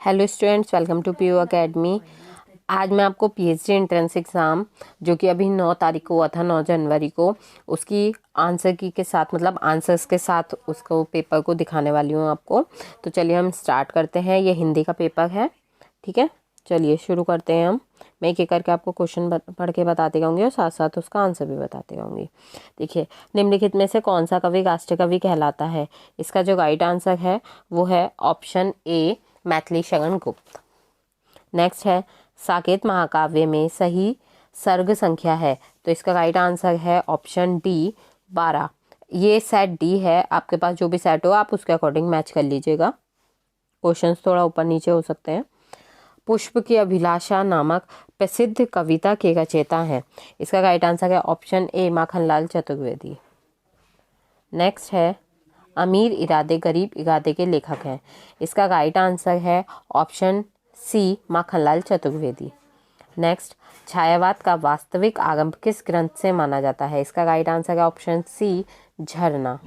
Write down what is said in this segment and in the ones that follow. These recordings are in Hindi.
Hello students, welcome to PU academy. आज मैं आपको पीएचडी एंट्रेंस एग्ज़ाम जो कि अभी 9 तारीख को हुआ था, 9 जनवरी को, उसकी आंसर की के साथ मतलब आंसर्स के साथ उसको पेपर को दिखाने वाली हूँ आपको। तो चलिए हम स्टार्ट करते हैं। ये हिंदी का पेपर है, ठीक है। चलिए शुरू करते हैं हम। मैं एक एक करके आपको क्वेश्चन पढ़ के बताते जाऊँगी और साथ साथ उसका आंसर भी बताते जाऊँगी। देखिए, निम्नलिखित में से कौन सा कवि राष्ट्रीय कवि कहलाता है? इसका जो राइट आंसर है वो है ऑप्शन ए, मैथिली शरण गुप्त। नेक्स्ट है, साकेत महाकाव्य में सही सर्ग संख्या है? तो इसका राइट आंसर है ऑप्शन डी, 12। ये सेट डी है, आपके पास जो भी सेट हो आप उसके अकॉर्डिंग मैच कर लीजिएगा। क्वेश्चंस थोड़ा ऊपर नीचे हो सकते हैं। पुष्प की अभिलाषा नामक प्रसिद्ध कविता के रचयिता हैं? इसका राइट आंसर है option A, Makhanlal Chaturvedi. Next है, अमीर इरादे गरीब इरादे के लेखक हैं? इसका राइट आंसर है option C, Makhanlal Chaturvedi. Next, छायावाद का वास्तविक आरंभ किस ग्रंथ से माना जाता है? इसका राइट आंसर है ऑप्शन सी, झरना।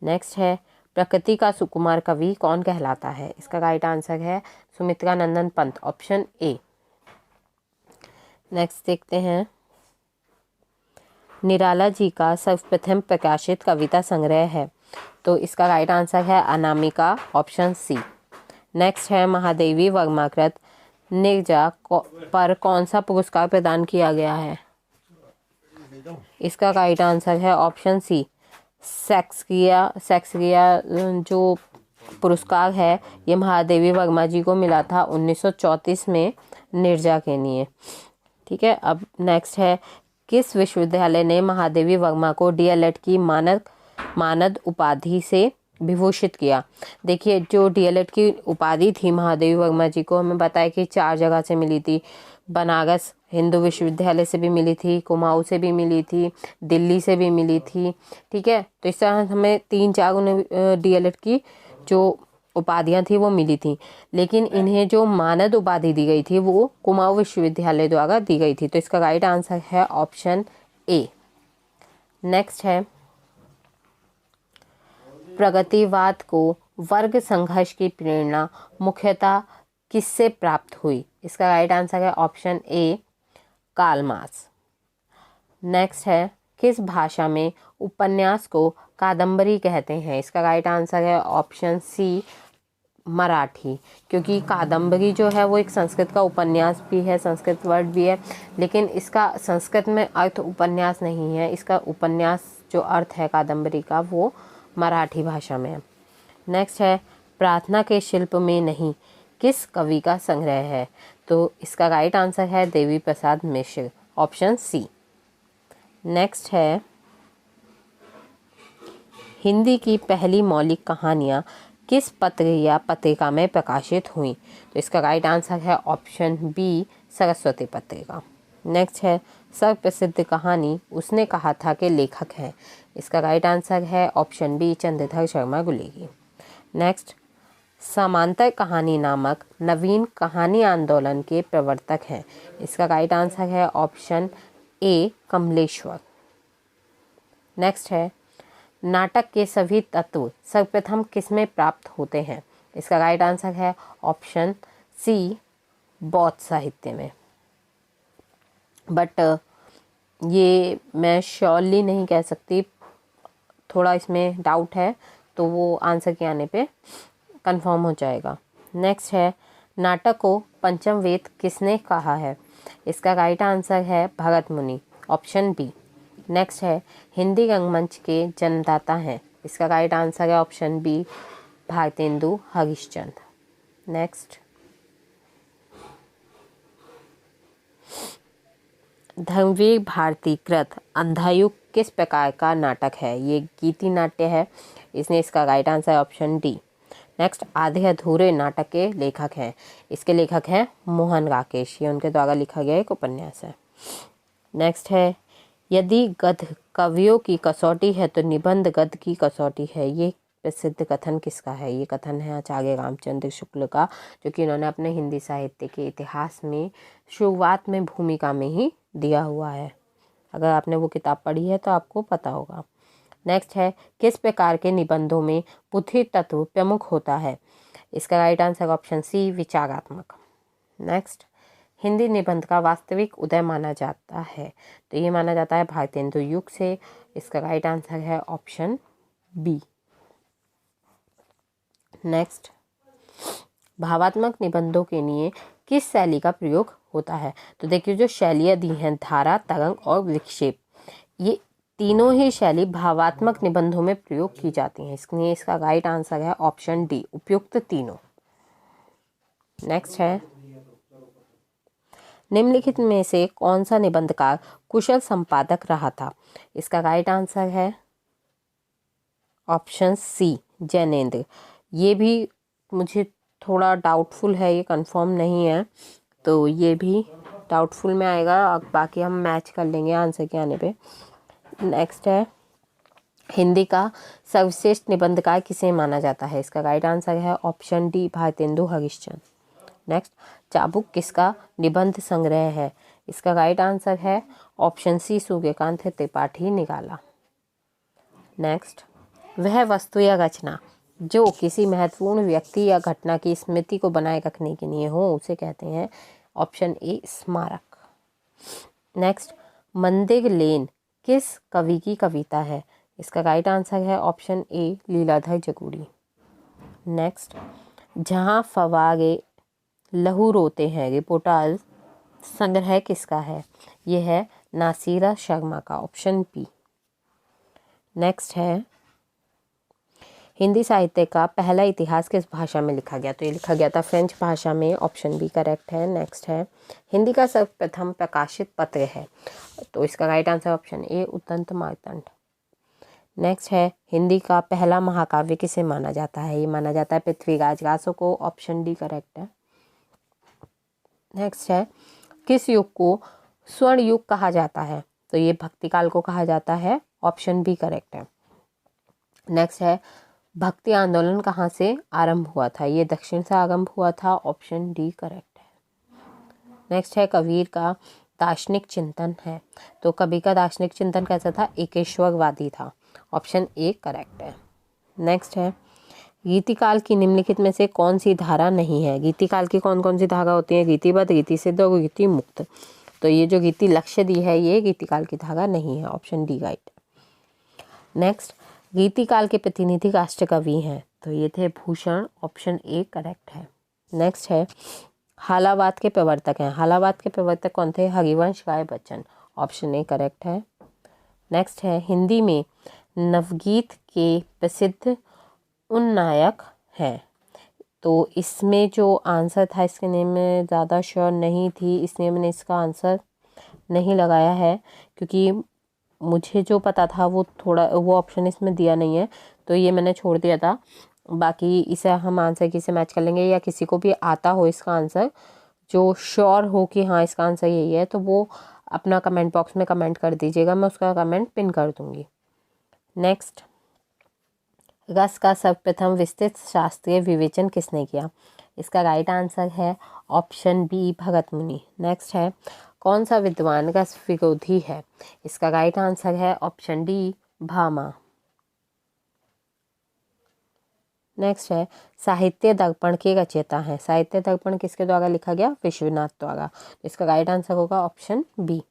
नेक्स्ट है, प्रकृति का सुकुमार कवि कौन कहलाता है? इसका राइट आंसर है सुमित्रा नंदन पंत, ऑप्शन ए। नेक्स्ट देखते हैं, निराला जी का सर्वप्रथम प्रकाशित कविता संग्रह है? तो इसका राइट आंसर है अनामिका, ऑप्शन सी। नेक्स्ट है, महादेवी वर्माकृत निर्जा पर कौन सा पुरस्कार प्रदान किया गया है? इसका राइट आंसर है ऑप्शन सी, शेक्सपियर जो पुरस्कार है ये महादेवी वर्मा जी को मिला था 1934 में निर्जा के लिए, ठीक है। अब नेक्स्ट है, किस विश्वविद्यालय ने महादेवी वर्मा को डीएलएड की मानद उपाधि से विभूषित किया? देखिए, जो डीएलएड की उपाधि थी महादेवी वर्मा जी को, हमें बताया कि 4 जगह से मिली थी। बनारस हिंदू विश्वविद्यालय से भी मिली थी, कुमाऊं से भी मिली थी, दिल्ली से भी मिली थी, ठीक है। तो इस तरह हमें 3-4 डीएलएड की जो उपाधियां थी वो मिली थी, लेकिन इन्हें जो मानद उपाधि दी गई थी वो कुमाऊं विश्वविद्यालय द्वारा दी गई थी। तो इसका राइट आंसर है ऑप्शन ए। नेक्स्ट है, प्रगतिवाद को वर्ग संघर्ष की प्रेरणा मुख्यतः किससे प्राप्त हुई? इसका राइट आंसर है option A, Karl Marx. Next है, किस भाषा में उपन्यास को कादम्बरी कहते हैं? इसका राइट आंसर है ऑप्शन सी, मराठी। क्योंकि कादम्बरी जो है वो एक संस्कृत का उपन्यास भी है, संस्कृत वर्ड भी है, लेकिन इसका संस्कृत में अर्थ उपन्यास नहीं है। इसका उपन्यास जो अर्थ है कादम्बरी का वो मराठी भाषा में है। नेक्स्ट है, प्रार्थना के शिल्प में नहीं किस कवि का संग्रह है? तो इसका राइट आंसर है Devi Prasad Mishra, option C. Next है, हिंदी की पहली मौलिक कहानियाँ किस पत्र या पत्रिका में प्रकाशित हुई? तो इसका राइट आंसर है ऑप्शन बी, सरस्वती पत्रिका। नेक्स्ट है, सर्वप्रसिद्ध कहानी उसने कहा था के लेखक हैं? इसका राइट आंसर है option B, Chandradhar Sharma Guleri. Next, समांतर कहानी नामक नवीन कहानी आंदोलन के प्रवर्तक हैं? इसका राइट आंसर है ऑप्शन ए, कमलेश्वर। नेक्स्ट है, नाटक के सभी तत्व सर्वप्रथम किसमें प्राप्त होते हैं? इसका राइट आंसर है ऑप्शन सी, बौद्ध साहित्य में। बट ये मैं श्योरली नहीं कह सकती, थोड़ा इसमें डाउट है, तो वो आंसर के आने पे कंफर्म हो जाएगा। नेक्स्ट है, नाटक को पंचम वेद किसने कहा है? इसका राइट आंसर है भरत मुनि, ऑप्शन बी। नेक्स्ट है, हिंदी रंगमंच के जन्मदाता हैं? इसका राइट आंसर है option B, Bharatendu Harishchandra. Next, Dharmveer Bharati कृत अंधायुग किस प्रकार का नाटक है? ये गीति नाट्य है, इसने इसका राइट आंसर है ऑप्शन डी। नेक्स्ट, आधे अधूरे नाटक के लेखक हैं? इसके लेखक हैं मोहन राकेश, ये उनके द्वारा लिखा गया एक उपन्यास है। नेक्स्ट है, यदि गद्य कवियों की कसौटी है तो निबंध गद्य की कसौटी है? ये प्रसिद्ध कथन किसका है? ये कथन है आचार्य रामचंद्र शुक्ल का, जो कि इन्होंने अपने हिंदी साहित्य के इतिहास में शुरुआत में भूमिका में ही दिया हुआ है। अगर आपने वो किताब पढ़ी है तो आपको पता होगा। नेक्स्ट है, किस प्रकार के निबंधों में बुद्धि तत्व प्रमुख होता है? इसका राइट आंसर ऑप्शन सी विचारात्मक। नेक्स्ट, हिंदी निबंध का वास्तविक उदय माना जाता है, तो ये माना जाता है भारतेंदु युग से। इसका राइट आंसर है ऑप्शन बी। नेक्स्ट, भावात्मक निबंधों के लिए किस शैली का प्रयोग होता है? तो देखिए जो शैलियाँ दी हैं, धारा, तरंग और विक्षेप, ये तीनों ही शैली भावात्मक निबंधों में प्रयोग की जाती हैं, इसलिए इसका राइट आंसर है ऑप्शन डी, उपयुक्त तीनों। नेक्स्ट है, निम्नलिखित में से कौन सा निबंधकार कुशल संपादक रहा था? इसका राइट आंसर है ऑप्शन सी, जैनेन्द्र। ये भी मुझे थोड़ा डाउटफुल है, ये कंफर्म नहीं है, तो ये भी डाउटफुल में आएगा, अब बाकी हम मैच कर लेंगे आंसर के आने पे। नेक्स्ट है, हिंदी का सर्वश्रेष्ठ निबंधकार किसे माना जाता है? इसका राइट आंसर है option D, Bharatendu Harishchandra. Next, Chabuk किसका निबंध संग्रह है? इसका राइट आंसर है option C, Suryakant Tripathi Nirala. Next, वह वस्तु या रचना जो किसी महत्वपूर्ण व्यक्ति या घटना की स्मृति को बनाए रखने के लिए हो, उसे कहते हैं ऑप्शन ए, स्मारक। नेक्स्ट, मंदिर लेन किस कवि की कविता है? इसका राइट आंसर है option A, Leeladhar Jaguri. Next, जहाँ फव्वारे लहू रोते हैं रिपोर्टाज संग्रह किसका है? ये है नासिरा शर्मा का, ऑप्शन बी। नेक्स्ट है, हिंदी साहित्य का पहला इतिहास किस भाषा में लिखा गया? तो ये लिखा गया था फ्रेंच भाषा में, ऑप्शन बी करेक्ट है। नेक्स्ट है, हिंदी का सर्वप्रथम प्रकाशित पत्र है, तो इसका right answer option A, Udant Martand. Next है, हिंदी का पहला महाकाव्य किसे माना जाता है? ये माना जाता है पृथ्वीराज रासो को, ऑप्शन डी करेक्ट है। नेक्स्ट है, किस युग को स्वर्ण युग कहा जाता है? तो ये भक्ति काल को कहा जाता है, ऑप्शन बी करेक्ट है। नेक्स्ट है, भक्ति आंदोलन कहाँ से आरंभ हुआ था? ये दक्षिण से आरंभ हुआ था, ऑप्शन डी करेक्ट है। नेक्स्ट है, कबीर का दार्शनिक चिंतन है, तो कबीर का दार्शनिक चिंतन कैसा था? एकेश्वरवादी था, ऑप्शन ए करेक्ट है। नेक्स्ट है, गीतिकाल की निम्नलिखित में से कौन सी धारा नहीं है? गीतिकाल की कौन कौन सी धारा होती है? गीतिबद्ध, गीति सिद्ध और गीति मुक्त। तो ये जो गीति लक्ष्य दी है, ये गीतिकाल की धारा नहीं है, ऑप्शन डी राइट। नेक्स्ट, गीतिकाल के प्रतिनिधि राष्ट्र कवि हैं, तो ये थे भूषण, ऑप्शन ए करेक्ट है। नेक्स्ट है, हालावाद के प्रवर्तक हैं, हालावाद के प्रवर्तक कौन थे? Harivansh Rai Bachchan, option A correct है। नेक्स्ट है, हिंदी में नवगीत के प्रसिद्ध उन नायक हैं, तो इसमें जो आंसर था, इसके नेम में ज़्यादा श्योर नहीं थी, इसलिए मैंने इसका आंसर नहीं लगाया है, क्योंकि मुझे जो पता था वो ऑप्शन इसमें दिया नहीं है, तो ये मैंने छोड़ दिया था। बाकी इसे हम आंसर किसे मैच कर लेंगे, या किसी को भी आता हो इसका आंसर, जो श्योर हो कि हाँ इसका आंसर यही है, तो वो अपना कमेंट बॉक्स में कमेंट कर दीजिएगा, मैं उसका कमेंट पिन कर दूँगी। नेक्स्ट, रस का सर्वप्रथम विस्तृत शास्त्रीय विवेचन किसने किया? इसका राइट आंसर है ऑप्शन बी, भगत मुनि। नेक्स्ट है, कौन सा विद्वान रस विरोधी है? इसका राइट आंसर है ऑप्शन डी, भामा। नेक्स्ट है, साहित्य दर्पण के रचयिता हैं, साहित्य दर्पण किसके द्वारा लिखा गया? विश्वनाथ द्वारा, इसका राइट आंसर होगा ऑप्शन बी।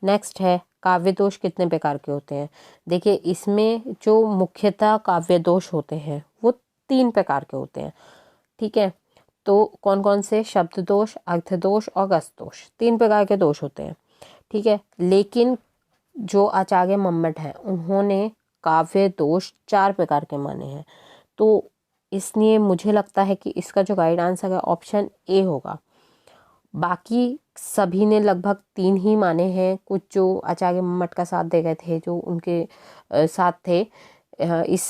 नेक्स्ट है, काव्य दोष कितने प्रकार के होते हैं? देखिए इसमें जो मुख्यतः काव्य दोष होते हैं वो 3 प्रकार के होते हैं, ठीक है। तो कौन कौन से? शब्द दोष, अर्थ दोष और रस दोष, 3 प्रकार के दोष होते हैं, ठीक है। लेकिन जो आचार्य मम्मट हैं, उन्होंने काव्य दोष 4 प्रकार के माने हैं, तो इसलिए मुझे लगता है कि इसका जो राइट आंसर है ऑप्शन ए होगा। बाकी सभी ने लगभग 3 ही माने हैं, कुछ जो आचार्य मम्मट का साथ दे गए थे, जो उनके साथ थे इस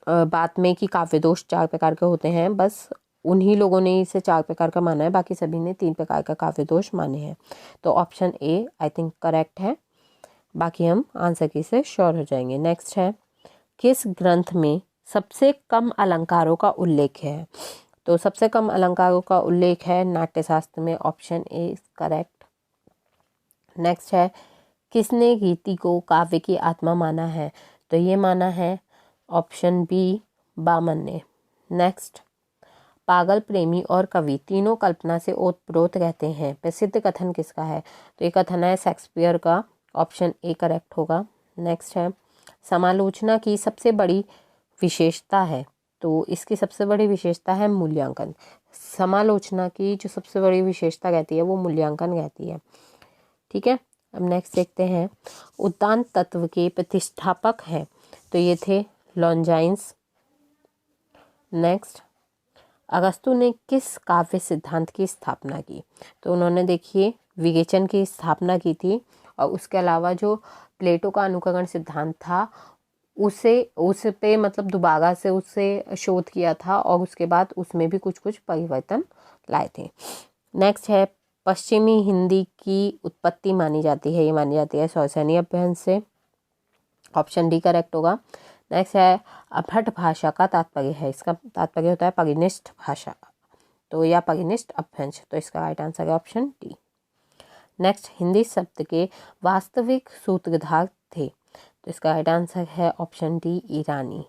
बात में कि काव्य दोष 4 प्रकार के होते हैं, बस उन्हीं लोगों ने इसे 4 प्रकार का माना है, बाकी सभी ने 3 प्रकार का काव्य दोष माने हैं, तो option A I think correct है। बाकी हम आंसर की से श्योर हो जाएंगे। नेक्स्ट है, किस ग्रंथ में सबसे कम अलंकारों का उल्लेख है? तो सबसे कम अलंकारों का उल्लेख है नाट्यशास्त्र में, option A is correct. Next है, किसने गीति को काव्य की आत्मा माना है? तो ये माना है ऑप्शन बी, बामन ने। नेक्स्ट, पागल, प्रेमी और कवि तीनों कल्पना से ओतप्रोत रहते हैं। प्रसिद्ध कथन किसका है? तो ये कथन है शेक्सपियर का। ऑप्शन ए करेक्ट होगा। नेक्स्ट है समालोचना की सबसे बड़ी विशेषता है, तो इसकी सबसे बड़ी विशेषता है मूल्यांकन। समालोचना की जो सबसे बड़ी विशेषता कहती है वो मूल्यांकन कहती है। ठीक है, अब नेक्स्ट देखते हैं उद्दान तत्व के प्रतिष्ठापक हैं, तो ये थे लॉन्जाइन्स। नेक्स्ट, अगस्तु ने किस काव्य सिद्धांत की स्थापना की? तो उन्होंने देखिए विवेचन की स्थापना की थी, और उसके अलावा जो प्लेटो का अनुकरण सिद्धांत था उस पे मतलब दोबारा से उससे शोध किया था, और उसके बाद उसमें भी कुछ कुछ परिवर्तन लाए थे। नेक्स्ट है पश्चिमी हिंदी की उत्पत्ति मानी जाती है, ये मानी जाती है शौसैनी अपभ्रंश से। ऑप्शन डी करेक्ट होगा। नेक्स्ट है अपभ्रट भाषा का तात्पर्य है, इसका तात्पर्य होता है परिनिष्ठ भाषा, तो या परिनिष्ठ अपभ्रंश, तो इसका राइट आंसर है ऑप्शन डी। नेक्स्ट, हिंदी शब्द के वास्तविक सूत्रधार थे, तो इसका राइट आंसर है ऑप्शन डी ईरानी।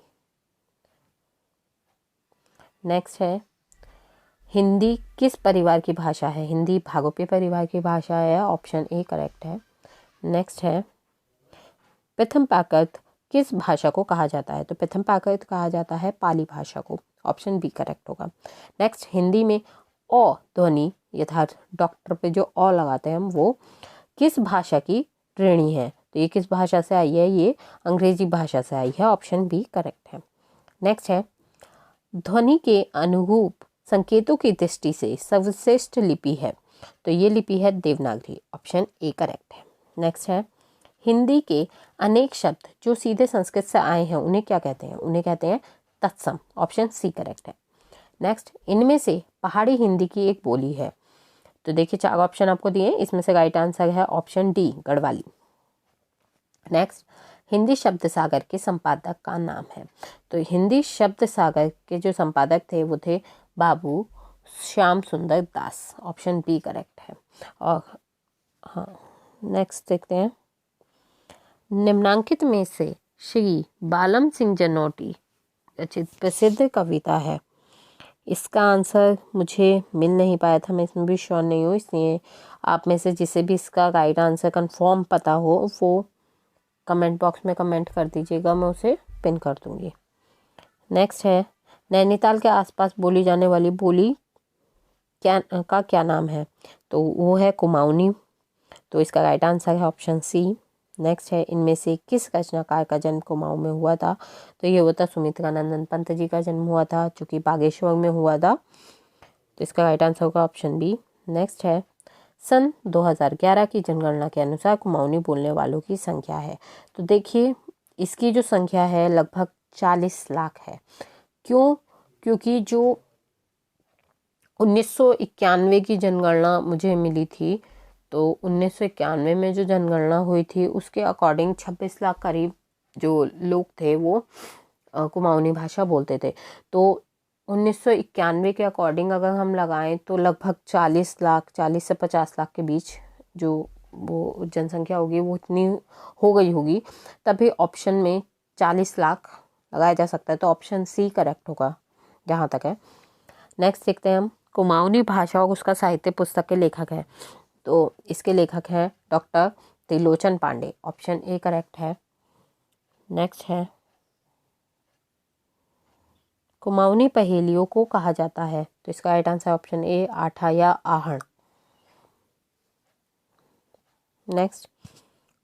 नेक्स्ट है हिंदी किस परिवार की भाषा है? हिंदी भागोपीय परिवार की भाषा है, ऑप्शन ए करेक्ट है। नेक्स्ट है प्रथम प्राकृत किस भाषा को कहा जाता है? तो प्रथम प्राकृत कहा जाता है पाली भाषा को, ऑप्शन बी करेक्ट होगा। नेक्स्ट, हिंदी में ओ ध्वनि यथार्थ डॉक्टर पे जो ओ लगाते हैं हम, वो किस भाषा की ऋणी है? तो ये किस भाषा से आई है? ये अंग्रेजी भाषा से आई है, ऑप्शन बी करेक्ट है। नेक्स्ट है ध्वनि के अनुरूप संकेतों की दृष्टि से सर्वश्रेष्ठ लिपि है, तो ये लिपि है देवनागरी, ऑप्शन ए करेक्ट है। नेक्स्ट है हिंदी के अनेक शब्द जो सीधे संस्कृत से आए हैं उन्हें क्या कहते हैं? उन्हें कहते हैं तत्सम, ऑप्शन सी करेक्ट है। नेक्स्ट, इनमें से पहाड़ी हिंदी की एक बोली है, तो देखिए 4 ऑप्शन आपको दिए, इसमें से राइट आंसर है option D Garhwali. Next, Hindi शब्द सागर के संपादक का नाम है, तो हिंदी शब्द सागर के जो संपादक थे वो थे बाबू श्याम सुंदर दास, ऑप्शन बी करेक्ट है। और हाँ, नेक्स्ट देखते हैं निम्नांकित में से श्री बालम सिंह जनोटी रचित प्रसिद्ध कविता है, इसका आंसर मुझे मिल नहीं पाया था, मैं इसमें भी श्योर नहीं हूँ, इसलिए आप में से जिसे भी इसका राइट आंसर कंफर्म पता हो वो कमेंट बॉक्स में कमेंट कर दीजिएगा, मैं उसे पिन कर दूंगी। नेक्स्ट है नैनीताल के आसपास बोली जाने वाली बोली क्या नाम है? तो वो है कुमाऊनी, तो इसका राइट आंसर है ऑप्शन सी। नेक्स्ट है इनमें से किस रचनाकार का जन्म कुमाऊं में हुआ था? तो ये हुआ था सुमित्रानंदन पंत जी का जन्म हुआ था, जो कि बागेश्वर में हुआ था, तो इसका राइट आंसर होगा ऑप्शन बी। नेक्स्ट है सन 2011 की जनगणना के अनुसार कुमाऊनी बोलने वालों की संख्या है, तो देखिए इसकी जो संख्या है लगभग 40 लाख है। क्यों? क्योंकि जो 1991 की जनगणना मुझे मिली थी, तो 1991 में जो जनगणना हुई थी उसके अकॉर्डिंग 26 लाख करीब जो लोग थे वो कुमाऊनी भाषा बोलते थे, तो 1991 के अकॉर्डिंग अगर हम लगाएं तो लगभग 40 से 50 लाख के बीच जो वो जनसंख्या होगी वो इतनी हो गई होगी, तभी ऑप्शन में 40 लाख लगाया जा सकता है, तो ऑप्शन सी करेक्ट होगा जहाँ तक है। नेक्स्ट देखते हैं हम कुमाऊनी भाषा और उसका साहित्य पुस्तक के लेखक हैं, तो इसके लेखक हैं doctor Trilochan Pande, option A correct है। नेक्स्ट है कुमाऊनी पहेलियों को कहा जाता है, तो इसका राइट आंसर ऑप्शन ए आठा या आहण। नेक्स्ट,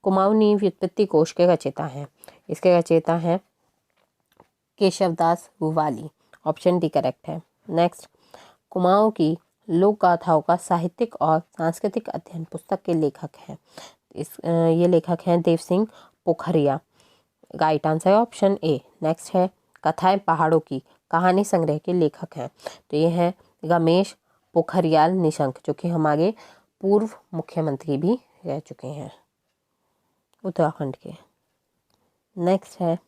कुमाऊनी व्युत्पत्ति कोश के रचयिता हैं, इसके रचयिता हैं Keshavdas Ruwali, option D correct है। नेक्स्ट, कुमाऊं की लोक गाथाओं का साहित्यिक और सांस्कृतिक अध्ययन पुस्तक के लेखक हैं, ये लेखक हैं Dev Singh Pokhariya, right answer option A. Next है कथाएं पहाड़ों की कहानी संग्रह के लेखक हैं, तो ये हैं रमेश पोखरियाल निशंक, जो कि हमारे पूर्व मुख्यमंत्री भी रह चुके हैं उत्तराखंड के। नेक्स्ट है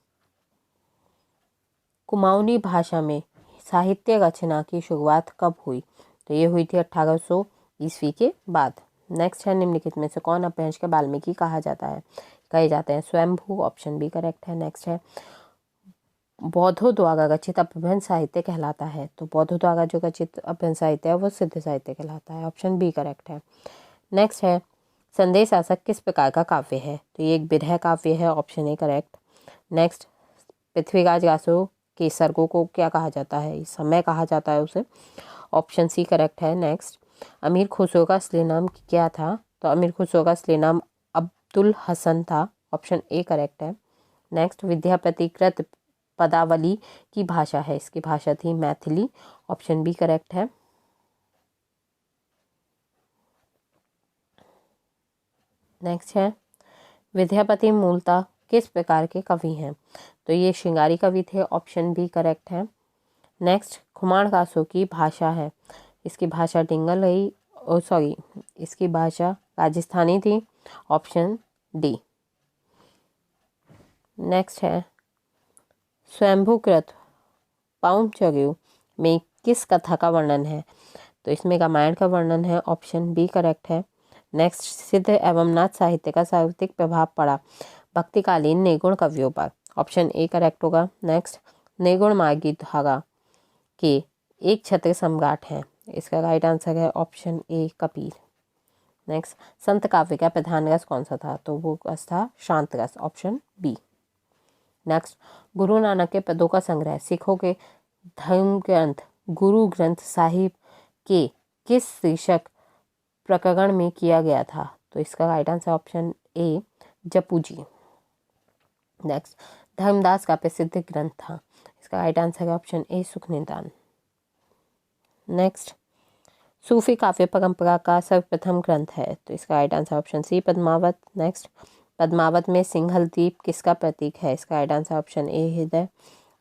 कुमाऊनी भाषा में साहित्य रचना की शुरुआत कब हुई? तो ये हुई थी 1800 ईस्वी के बाद। नेक्स्ट है निम्नलिखित में से कौन अपभ्रंश के वाल्मीकि कहा जाता है? कहे जाते हैं स्वयंभू, ऑप्शन बी करेक्ट है। नेक्स्ट है बौद्धों द्वारा रचित अभिन्न साहित्य कहलाता है। तो बौद्धों द्वारा जो रचित अभिन्न साहित्य है वो सिद्ध साहित्य कहलाता है। ऑप्शन बी करेक्ट है। नेक्स्ट है संदेश शासक किस प्रकार का काव्य है? तो ये एक विरह काव्य है। Option A correct. Next Prithviraj Raso के सर्गों को क्या कहा जाता है? समय कहा जाता है उसे। ऑप्शन सी करेक्ट है। नेक्स्ट अमीर खुसरो का असली नाम क्या था? तो अमीर खुसरो का असली नाम अब्दुल हसन था। ऑप्शन ए करेक्ट है। नेक्स्ट विद्यापतिकृत पदावली की भाषा है, इसकी भाषा थी मैथिली। ऑप्शन बी करेक्ट है। नेक्स्ट है विद्यापति मूलतः किस प्रकार के कवि हैं? तो ये श्रृंगारी कवि थे। ऑप्शन बी करेक्ट है। नेक्स्ट खुमाण कासो की भाषा है, इसकी भाषा डिंगल रही, सॉरी इसकी भाषा राजस्थानी थी। Option D. नेक्स्ट है स्वयंभूकृत पाउंचर्यु में किस कथा का वर्णन है? तो इसमें रामायण का वर्णन है। ऑप्शन बी करेक्ट है। नेक्स्ट सिद्ध एवं नाथ साहित्य का सार्वत्रिक प्रभाव पड़ा भक्तिकालीन निर्गुण कवियों पर। ऑप्शन ए करेक्ट होगा। नेक्स्ट निर्गुण मार्गी धारा के एक छत्र सम्राट हैं, इसका राइट आंसर है ऑप्शन ए कबीर। नेक्स्ट संत काव्य का प्रधान रस कौन सा था? तो वो रस था शांत रस। Option B. Next Guru Nanak के पदों का संग्रह सिखों के धर्म ग्रंथ गुरु ग्रंथ साहिब के किस शीर्षक प्रकरण में किया गया था? तो इसका राइट आंसर ऑप्शन ए जपू जी। नेक्स्ट धर्मदास का प्रसिद्ध ग्रंथ था, इसका राइट आंसर है ऑप्शन ए सुखनिदान। नेक्स्ट सूफी काव्य परंपरा का सर्वप्रथम ग्रंथ है, तो इसका right answer option C Padmavat. Next Padmavat में सिंघल द्वीप किसका प्रतीक है? इसका राइट आंसर ऑप्शन ए हृदय।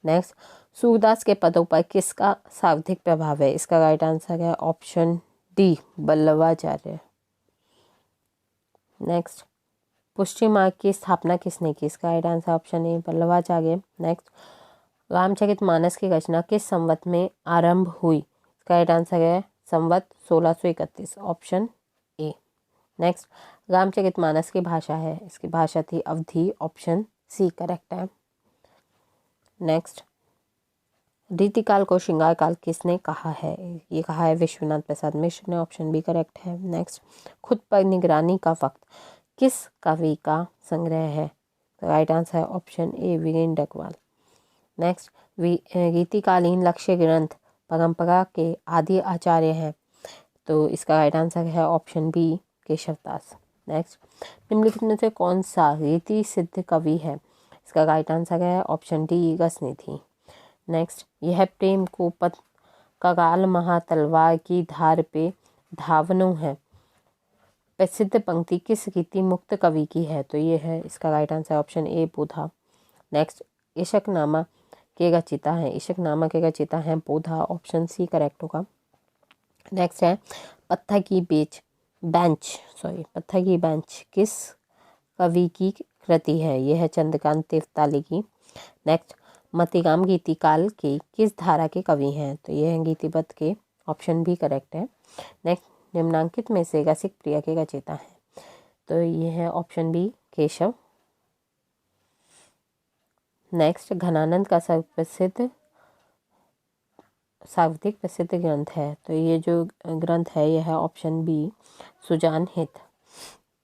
नेक्स्ट सूरदास के पदों पर किसका सर्वाधिक प्रभाव है? इसका राइट आंसर है ऑप्शन डी बल्लवाचार्य। नेक्स्ट पुष्टि मार्ग की स्थापना किसने की? इसका राइट आंसर ऑप्शन ए बल्लवाचार्य। नेक्स्ट रामचरितमानस की रचना किस संवत में आरंभ हुई? इसका राइट आंसर है संवत 1631। Option A. नेक्स्ट रामचरितमानस की भाषा है, इसकी भाषा थी अवधी। ऑप्शन सी करेक्ट है। नेक्स्ट रीतिकाल को श्रृंगार काल किसने कहा है? ये कहा है विश्वनाथ प्रसाद मिश्र ने। ऑप्शन बी करेक्ट है। नेक्स्ट खुद पर निगरानी का वक्त किस कवि का संग्रह है? राइट आंसर है ऑप्शन ए वीरेंद्र डगवाल। नेक्स्ट रीतिकालीन लक्ष्य ग्रंथ परंपरा के आदि आचार्य हैं, तो इसका राइट आंसर है ऑप्शन बी केशवदास। नेक्स्ट निम्नलिखित में से कौन सा रीति सिद्ध कवि है? इसका राइट आंसर है ऑप्शन डी रसनिधि। नेक्स्ट यह प्रेम को पद कगाल महा तलवार की धार पे धावनों है प्रसिद्ध पंक्ति किस रीति मुक्त कवि की है? तो ये है इसका right answer option A Bodha. Next Ishqnama के रचिता हैं, इशकनामा के रचिता हैं बोधा। ऑप्शन सी करेक्ट होगा। नेक्स्ट है पत्थर की बेंच किस कवि की कृति है? यह है चंद्रकांत तिरताली की। नेक्स्ट मतिराम गीतिकाल के किस धारा के कवि हैं? तो यह है गीतिबद्ध के। ऑप्शन बी करेक्ट है। नेक्स्ट निम्नांकित में से रसिक प्रिया के रचयिता हैं, तो ये है option B Keshav. Next Ghananand का सर्वाधिक प्रसिद्ध ग्रंथ है, तो ये जो ग्रंथ है यह है ऑप्शन बी सुजान हित।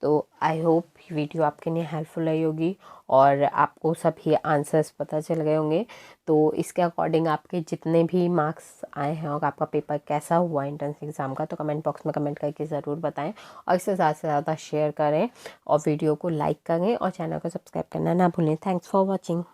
तो आई होप वीडियो आपके लिए हेल्पफुल रही होगी और आपको सभी आंसर्स पता चल गए होंगे। तो इसके अकॉर्डिंग आपके जितने भी मार्क्स आए हैं और आपका पेपर कैसा हुआ एंट्रेंस एग्ज़ाम का, तो कमेंट बॉक्स में कमेंट करके ज़रूर बताएं और इसे ज़्यादा से ज़्यादा शेयर करें और वीडियो को लाइक करें और चैनल को सब्सक्राइब करना ना भूलें। Thanks for watching.